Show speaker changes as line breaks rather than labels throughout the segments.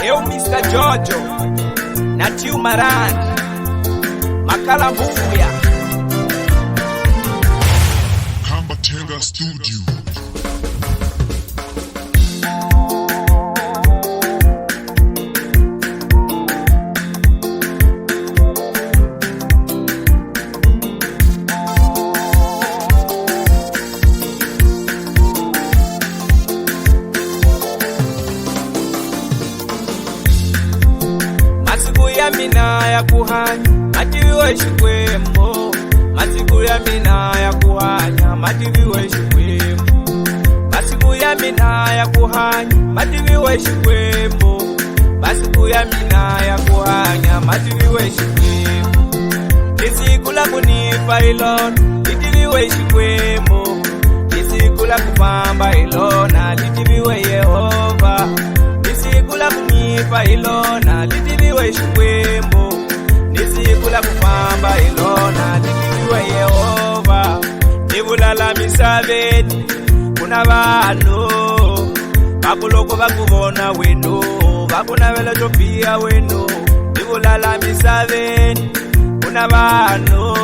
Eu Mr. Jojo na Tio Maran Makala Mbuya
Kambatenga Studio.
Masiku ya mina ya kuhanya mativiwe shikwemo. Masiku ya mina ya kuhanya mativiwe shikwemo. Masiku ya mina ya kuhanya mativiwe shikwemo. Masiku ya mina ya kuhanya mativiwe shikwemo. Nisikula kunipa ilona litiviwe shikwemo. Nisikula kupamba ilona litiviwe Yehova. Nisikula kunipa ilona litiviwe shikwemo. Nisikula kupamba ilona litiviwe Yehova. Nibulala misaveni kuna vano bakuloko bakubona weno bakunavela topia weno. Nibulala misaveni kuna vano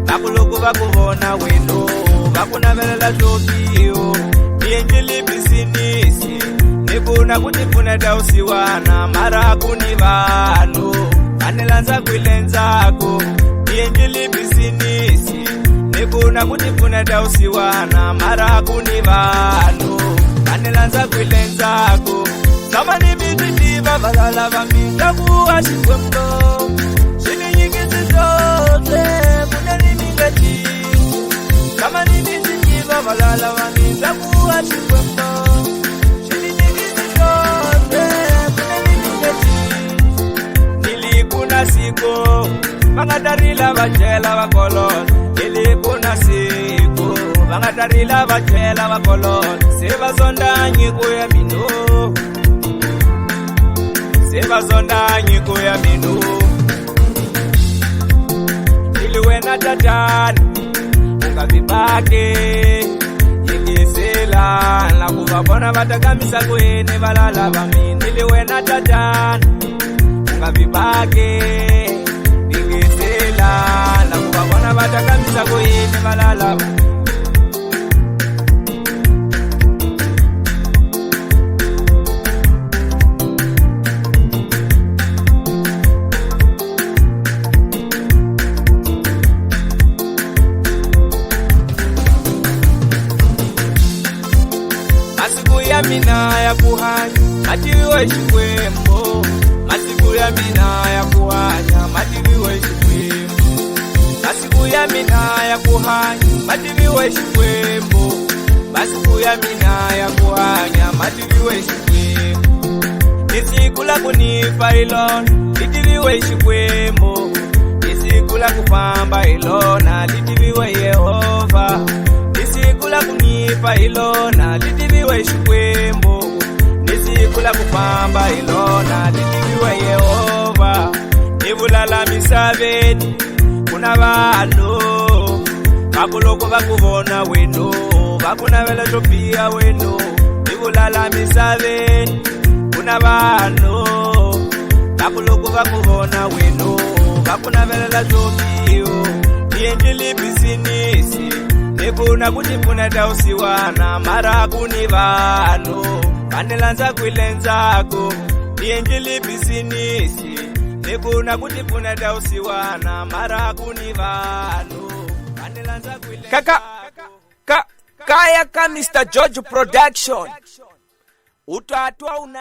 bakuloko bakubona weno bakunavela topio. Nienjili bisinisi nibuna kutipuna dausiwana mara kuni vano anelanza kwilenzako. Nienjili bisinisi nibuna kutipuna dausiwana mara kuni vano anelanza kwilenzako. Kama ni mititiva valala vamita kuwa shikwemno shilinyikisi zote kuna ni mingati. Kama ni mititiva valala vamita kuwa shikwemno shilinyikisi zote kuna ni mingati. Nilikuna siko vangatarila vachela vakolona. Nilikuna siko vangatarila vachela vakolona. Sevazonda nyiko ya mino, sevazonda nyiko ya mino. Niliwena tatani ungavipake yingisela la kuvabona vatakamisa kwene valala vami. Niliwena tatani ungavipake yingisela la kuvabona vatakamisa kwene valala vami. Masiku ya mina ya kuhanya mativiwe shikwemo. Masiku ya mina ya kuhanya mativiwe shikwemo. Masiku ya mina ya kuhanya mativiwe shikwemo. Masiku ya mina ya kuhanya mativiwe shikwemo. Nisikula kunipa ilona litiviwe shikwemo. Nisikula kupamba ilona litiviwe Yehova. Nisikula kunipa ilona litiviwe shikwemo. Nisikula kupamba ilona litiviwe Yehova. Nibulala misaveni kuna vano bakuloko bakubona weno bakunavela topia weno. Nibulala misaveni kuna vano bakuloko bakubona weno bakunavela topio. Nienjili bisinisi nibuna kutipuna dausiwana mara kuni vano anelanza kwilenzako. Nienjili bisinisi nibuna kutipuna dausiwana mara kuni vano anelanza kwilenzako. Kaya ka Mr. Jojo Production utatua una